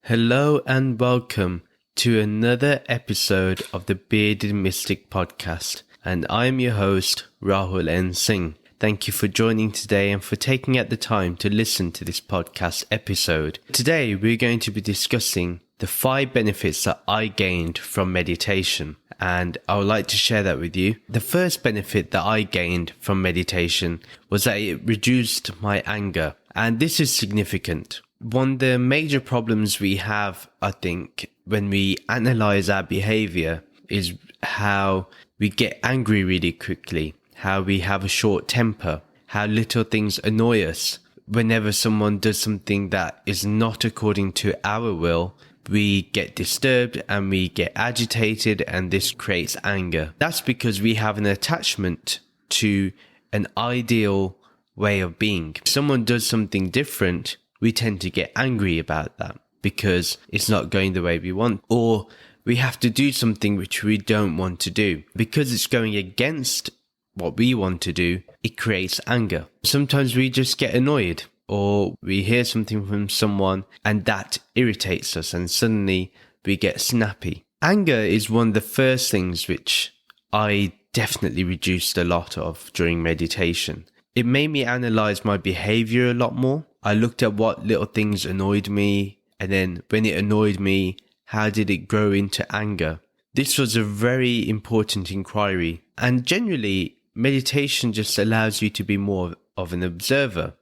Hello and welcome to another episode of the Bearded Mystic podcast, and I'm your host Rahul N. Singh. Thank you for joining today and for taking out the time to listen to this podcast episode. Today we're going to be discussing the 5 benefits that I gained from meditation, and I would like to share that with you. The first benefit that I gained from meditation was that it reduced my anger, and this is significant. One of the major problems we have, I think, when we analyze our behavior is how we get angry really quickly, how we have a short temper, how little things annoy us. Whenever someone does something that is not according to our will, we get disturbed and we get agitated, and this creates anger. That's because we have an attachment to an ideal way of being. If someone does something different, we tend to get angry about that because it's not going the way we want, or we have to do something which we don't want to do. Because it's going against what we want to do, it creates anger. Sometimes we just get annoyed, or we hear something from someone and that irritates us and suddenly we get snappy. Anger is one of the first things which I definitely reduced a lot of during meditation. It made me analyze my behavior a lot more. I looked at what little things annoyed me, and then when it annoyed me, how did it grow into anger? This was a very important inquiry, and generally meditation just allows you to be more of an observer.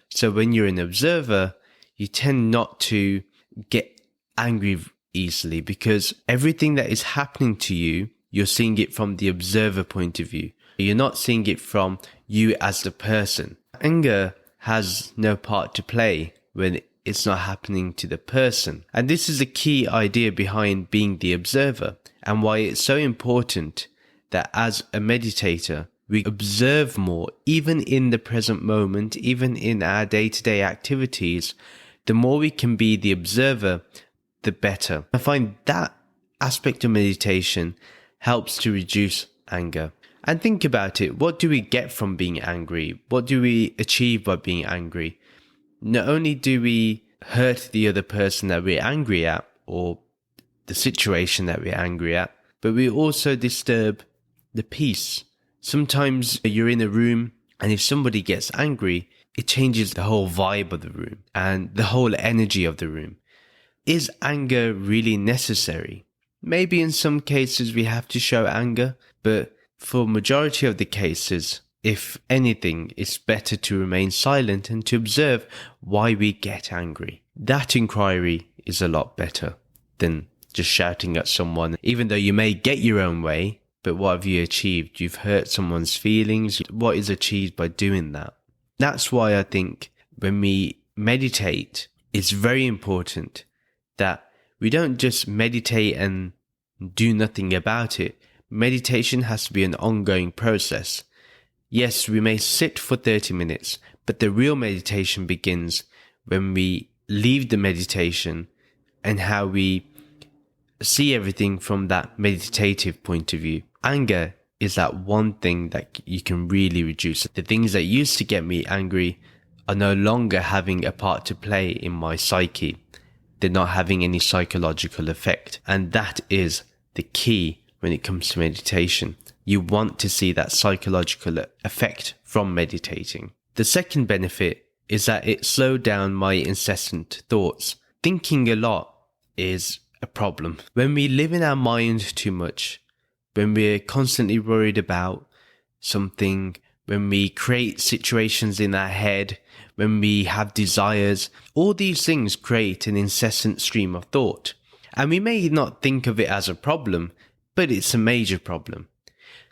So when you're an observer, you tend not to get angry easily because everything that is happening to you, you're seeing it from the observer point of view. You're not seeing it from you as the person. Anger has no part to play when it's not happening to the person. And this is a key idea behind being the observer, and why it's so important that as a meditator, we observe more, even in the present moment, even in our day-to-day activities. The more we can be the observer, the better. I find that aspect of meditation helps to reduce anger. And think about it, what do we get from being angry? What do we achieve by being angry? Not only do we hurt the other person that we're angry at, or the situation that we're angry at, but we also disturb the peace. Sometimes you're in a room, and if somebody gets angry, it changes the whole vibe of the room and the whole energy of the room. Is anger really necessary? Maybe in some cases we have to show anger, but for majority of the cases, if anything, it's better to remain silent and to observe why we get angry. That inquiry is a lot better than just shouting at someone, even though you may get your own way, but what have you achieved? You've hurt someone's feelings. What is achieved by doing that? That's why I think when we meditate, it's very important that we don't just meditate and do nothing about it. Meditation has to be an ongoing process. Yes, we may sit for 30 minutes, but the real meditation begins when we leave the meditation and how we see everything from that meditative point of view. Anger is that one thing that you can really reduce. The things that used to get me angry are no longer having a part to play in my psyche. They're not having any psychological effect. And that is the key when it comes to meditation. You want to see that psychological effect from meditating. The second benefit is that it slowed down my incessant thoughts. Thinking a lot is a problem. When we live in our mind too much, when we're constantly worried about something, when we create situations in our head, when we have desires, all these things create an incessant stream of thought. And we may not think of it as a problem, but it's a major problem.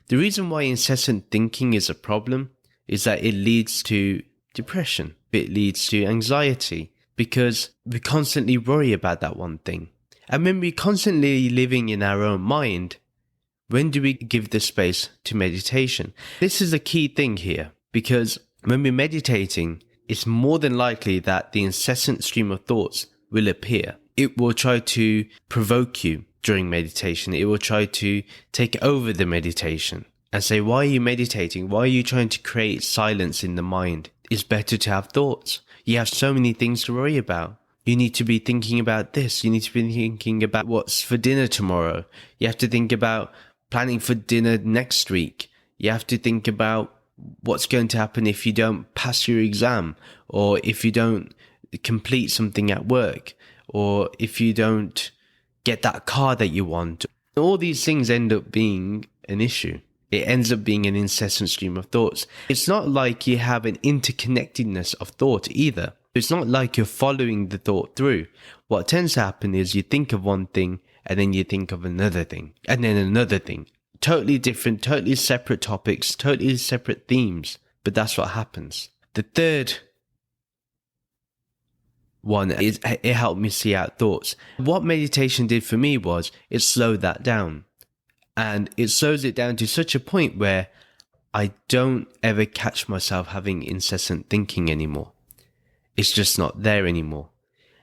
The reason why incessant thinking is a problem is that it leads to depression. It leads to anxiety because we constantly worry about that one thing. And when we're constantly living in our own mind, when do we give the space to meditation? This is a key thing here, because when we're meditating, it's more than likely that the incessant stream of thoughts will appear. It will try to provoke you during meditation. It will try to take over the meditation and say, why are you meditating? Why are you trying to create silence in the mind? It's better to have thoughts. You have so many things to worry about. You need to be thinking about this. You need to be thinking about what's for dinner tomorrow. You have to think about planning for dinner next week. You have to think about what's going to happen if you don't pass your exam, or if you don't complete something at work, or if you don't get that car that you want. All these things end up being an issue. It ends up being an incessant stream of thoughts. It's not like you have an interconnectedness of thought either. It's not like you're following the thought through. What tends to happen is you think of one thing and then you think of another thing and then another thing. Totally different, totally separate topics, totally separate themes. But that's what happens. The third one is it helped me see out thoughts. What meditation did for me was it slowed that down. And it slows it down to such a point where I don't ever catch myself having incessant thinking anymore. It's just not there anymore.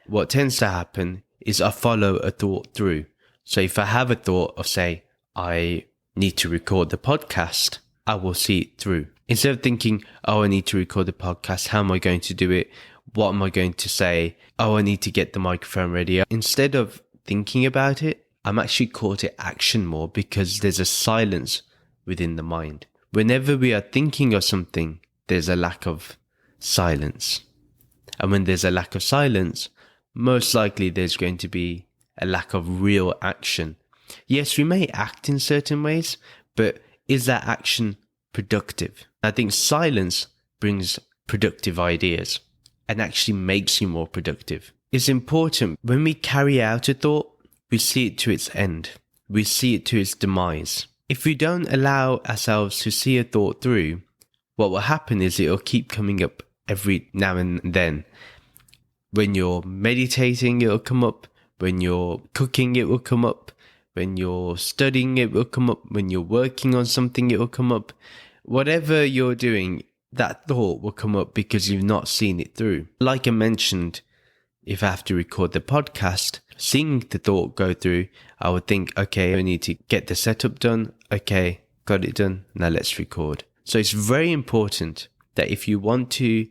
What tends to happen is I follow a thought through. So if I have a thought of, say, I need to record the podcast, I will see it through. Instead of thinking, oh, I need to record the podcast. How am I going to do it? What am I going to say? Oh, I need to get the microphone ready. Instead of thinking about it, I'm actually called to action more because there's a silence within the mind. Whenever we are thinking of something, there's a lack of silence. And when there's a lack of silence, most likely there's going to be a lack of real action. Yes, we may act in certain ways, but is that action productive? I think silence brings productive ideas and actually makes you more productive. It's important when we carry out a thought, we see it to its end. We see it to its demise. If we don't allow ourselves to see a thought through, what will happen is it will keep coming up every now and then. When you're meditating, it will come up. When you're cooking, it will come up. When you're studying, it will come up. When you're working on something, it will come up. Whatever you're doing, that thought will come up because you've not seen it through. Like I mentioned, if I have to record the podcast, seeing the thought go through, I would think, okay, I need to get the setup done. Okay, got it done. Now let's record. So it's very important that if you want to,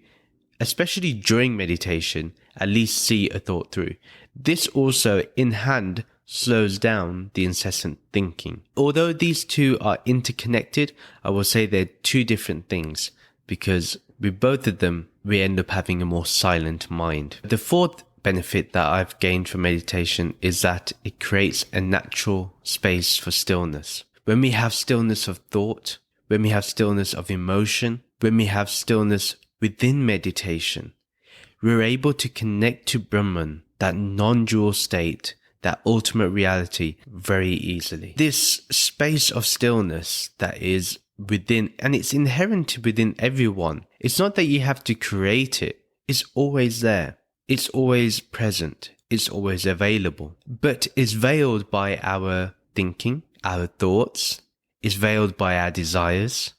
especially during meditation, at least see a thought through. This also in hand slows down the incessant thinking. Although these two are interconnected, I will say they're two different things because with both of them, we end up having a more silent mind. The fourth benefit that I've gained from meditation is that it creates a natural space for stillness. When we have stillness of thought, when we have stillness of emotion, when we have stillness within meditation, we're able to connect to Brahman, that non-dual state, that ultimate reality, very easily. This space of stillness that is within, and it's inherent within everyone. It's not that you have to create it. It's always there. It's always present. It's always available. But it's veiled by our thinking, our thoughts. It's veiled by our desires.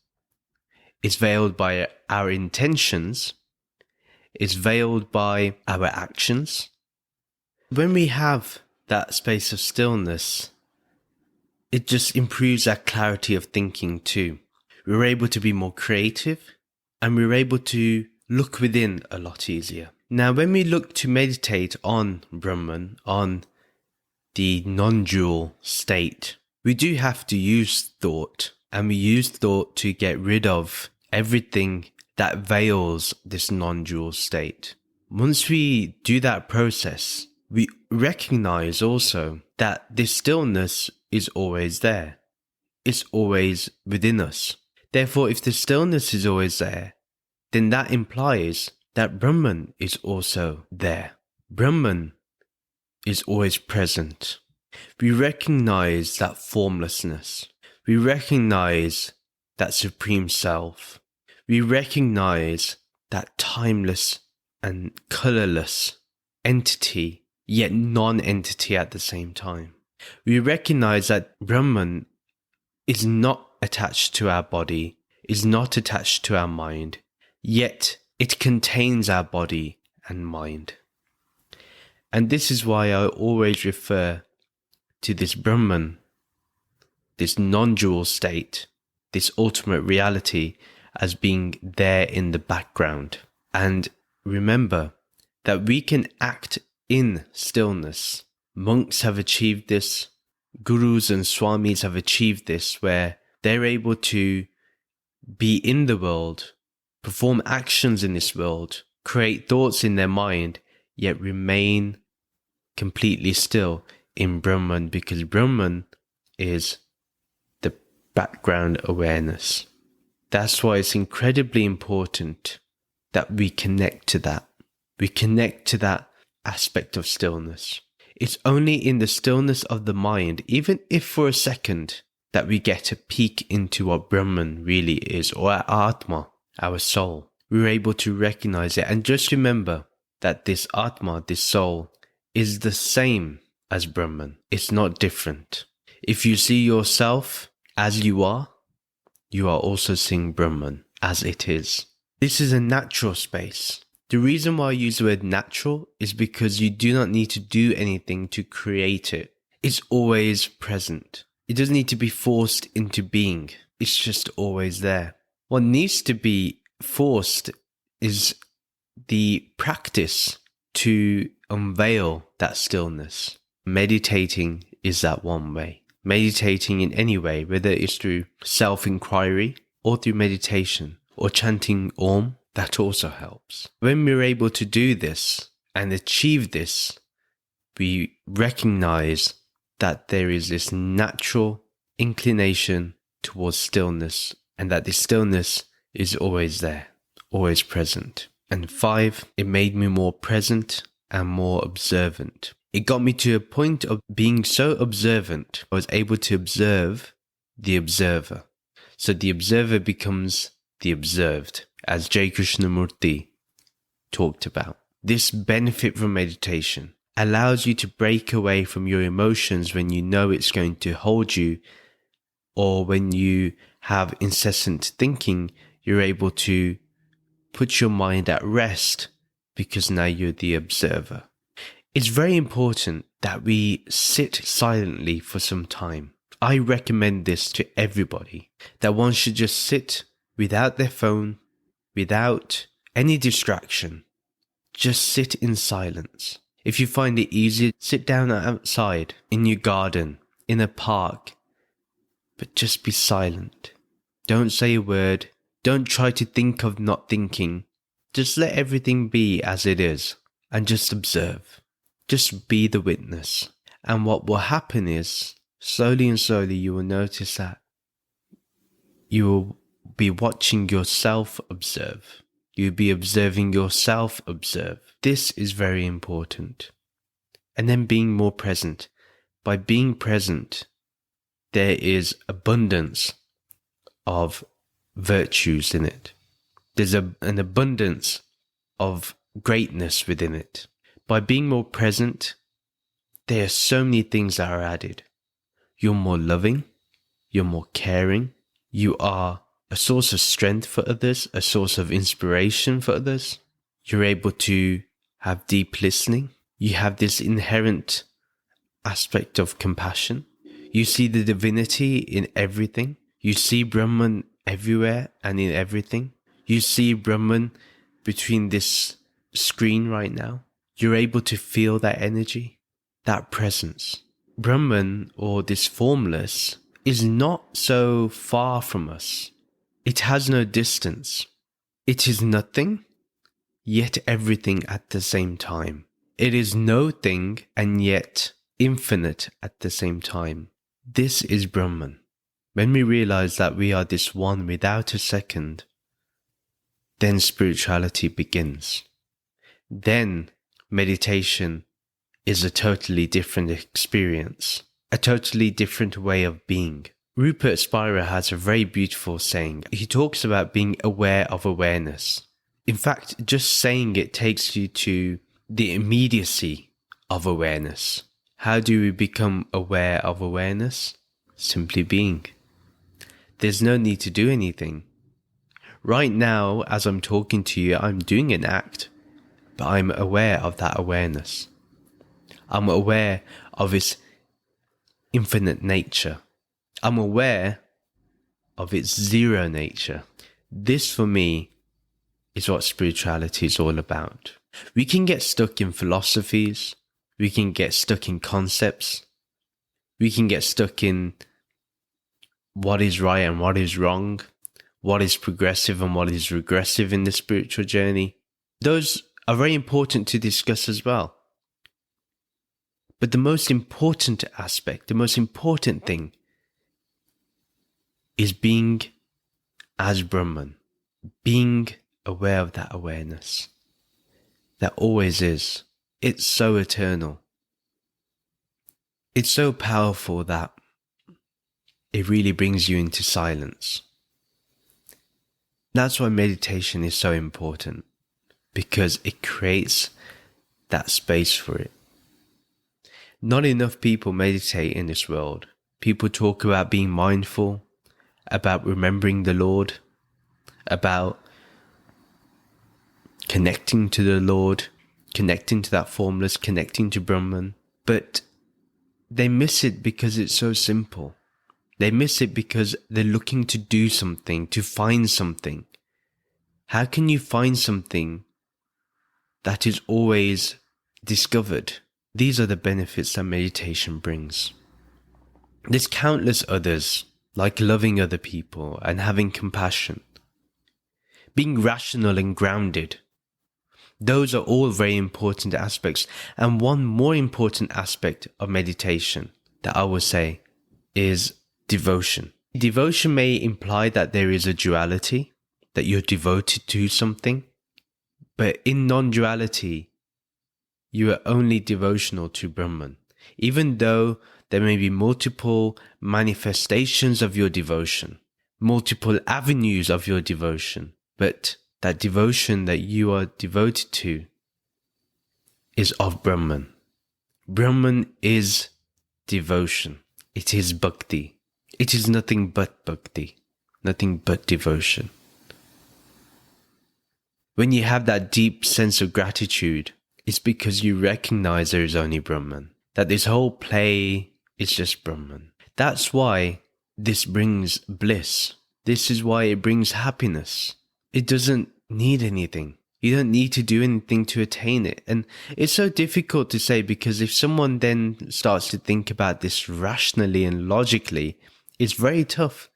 It's veiled by our intentions. It's veiled by our actions. When we have that space of stillness, it just improves our clarity of thinking too. We're able to be more creative and we're able to look within a lot easier. Now, when we look to meditate on Brahman, on the non-dual state, we do have to use thought, and we use thought to get rid of everything that veils this non-dual state. Once we do that process, we recognize also that this stillness is always there. It's always within us. Therefore, if the stillness is always there, then that implies that Brahman is also there. Brahman is always present. We recognize that formlessness. We recognize that supreme self. We recognize that timeless and colorless entity, yet non-entity at the same time. We recognize that Brahman is not attached to our body, is not attached to our mind, yet it contains our body and mind. And this is why I always refer to this Brahman, this non-dual state, this ultimate reality as being there in the background. And remember that we can act in stillness. Monks have achieved this. Gurus and swamis have achieved this, where they're able to be in the world, perform actions in this world, create thoughts in their mind, yet remain completely still in Brahman, because Brahman is the background awareness. That's why it's incredibly important that we connect to that. We connect to that aspect of stillness. It's only in the stillness of the mind, even if for a second, that we get a peek into what Brahman really is, or our Atma, our soul. We're able to recognize it. And just remember that this Atma, this soul, is the same as Brahman. It's not different. If you see yourself as you are also seeing Brahman as it is. This is a natural space. The reason why I use the word natural is because you do not need to do anything to create it. It's always present. It doesn't need to be forced into being. It's just always there. What needs to be forced is the practice to unveil that stillness. Meditating is that one way. Meditating in any way, whether it's through self-inquiry or through meditation or chanting Om, that also helps. When we're able to do this and achieve this, we recognize that there is this natural inclination towards stillness, and that this stillness is always there, always present. And 5, it made me more present and more observant. It got me to a point of being so observant, I was able to observe the observer. So the observer becomes the observed, as J. Krishnamurti talked about. This benefit from meditation allows you to break away from your emotions when you know it's going to hold you, or when you have incessant thinking, you're able to put your mind at rest because now you're the observer. It's very important that we sit silently for some time. I recommend this to everybody, that one should just sit without their phone, without any distraction. Just sit in silence. If you find it easier, sit down outside, in your garden, in a park, but just be silent. Don't say a word. Don't try to think of not thinking. Just let everything be as it is and just observe. Just be the witness. And what will happen is, slowly and slowly, you will notice that you will be watching yourself observe. You'll be observing yourself observe. This is very important. And then being more present. By being present, there is abundance of virtues in it. There's an abundance of greatness within it. By being more present, there are so many things that are added. You're more loving, you're more caring, you are a source of strength for others, a source of inspiration for others. You're able to have deep listening. You have this inherent aspect of compassion. You see the divinity in everything. You see Brahman everywhere and in everything. You see Brahman between this screen right now. You're able to feel that energy, that presence. Brahman, or this formless, is not so far from us. It has no distance. It is nothing, yet everything at the same time. It is no thing and yet infinite at the same time. This is Brahman. When we realize that we are this one without a second, then spirituality begins. Then meditation is a totally different experience, a totally different way of being. Rupert Spira has a very beautiful saying. He talks about being aware of awareness. In fact, just saying it takes you to the immediacy of awareness. How do we become aware of awareness? Simply being. There's no need to do anything. Right now, as I'm talking to you, I'm doing an act, but I'm aware of that awareness. I'm aware of its infinite nature. I'm aware of its zero nature. This, for me, is what spirituality is all about. We can get stuck in philosophies. We can get stuck in concepts. We can get stuck in what is right and what is wrong, what is progressive and what is regressive in the spiritual journey. Those are very important to discuss as well. But the most important aspect, the most important thing is being as Brahman, being aware of that awareness. That always is. It's so eternal. It's so powerful that it really brings you into silence. That's why meditation is so important, because it creates that space for it. Not enough people meditate in this world. People talk about being mindful, about remembering the Lord, about connecting to the Lord, connecting to that formless, connecting to Brahman. But they miss it because it's so simple. They miss it because they're looking to do something, to find something. How can you find something that is always discovered? These are the benefits that meditation brings. There's countless others, like loving other people and having compassion, being rational and grounded. Those are all very important aspects. And one more important aspect of meditation that I would say is devotion. Devotion may imply that there is a duality, that you're devoted to something. But in non-duality, you are only devotional to Brahman. Even though there may be multiple manifestations of your devotion, multiple avenues of your devotion, but that devotion that you are devoted to is of Brahman. Brahman is devotion. It is bhakti. It is nothing but bhakti, nothing but devotion. When you have that deep sense of gratitude, it's because you recognize there is only Brahman, that this whole play is just Brahman. That's why this brings bliss. This is why it brings happiness. It doesn't need anything. You don't need to do anything to attain it. And it's so difficult to say, because if someone then starts to think about this rationally and logically, it's very tough,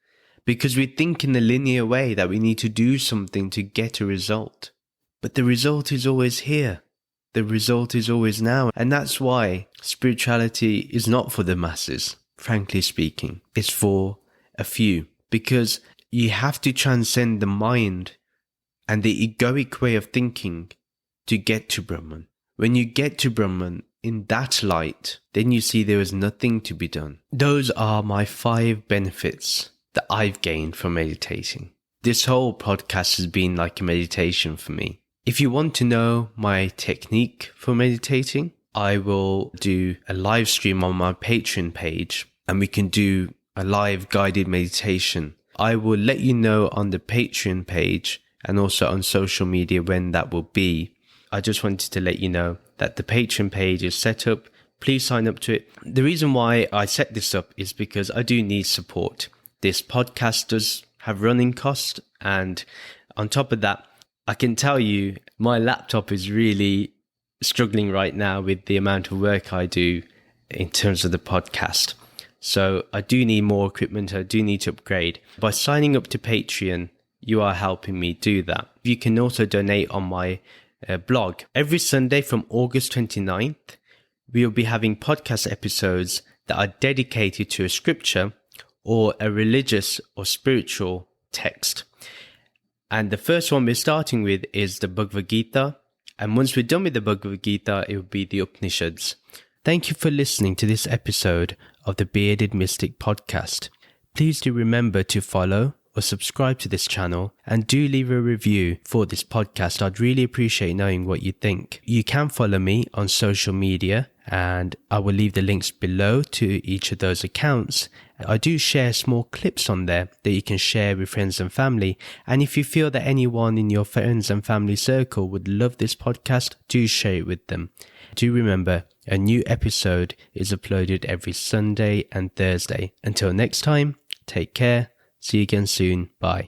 because we think in a linear way that we need to do something to get a result. But the result is always here. The result is always now. And that's why spirituality is not for the masses, frankly speaking. It's for a few, because you have to transcend the mind and the egoic way of thinking to get to Brahman. When you get to Brahman in that light, then you see there is nothing to be done. Those are my 5 benefits that I've gained from meditating. This whole podcast has been like a meditation for me. If you want to know my technique for meditating, I will do a live stream on my Patreon page, and we can do a live guided meditation. I will let you know on the Patreon page and also on social media when that will be. I just wanted to let you know that the Patreon page is set up. Please sign up to it. The reason why I set this up is because I do need support. This podcast does have running costs, and on top of that, I can tell you my laptop is really struggling right now with the amount of work I do in terms of the podcast. So I do need more equipment. I do need to upgrade. By signing up to Patreon, you are helping me do that. You can also donate on my blog. Every Sunday from August 29th, we will be having podcast episodes that are dedicated to a scripture or a religious or spiritual text. And the first one we're starting with is the Bhagavad Gita. And once we're done with the Bhagavad Gita, it will be the Upanishads. Thank you for listening to this episode of the Bearded Mystic podcast. Please do remember to follow or subscribe to this channel, and do leave a review for this podcast. I'd really appreciate knowing what you think. You can follow me on social media, and I will leave the links below to each of those accounts. I do share small clips on there that you can share with friends and family. And if you feel that anyone in your friends and family circle would love this podcast, do share it with them. Do remember, a new episode is uploaded every Sunday and Thursday. Until next time, take care. See you again soon. Bye.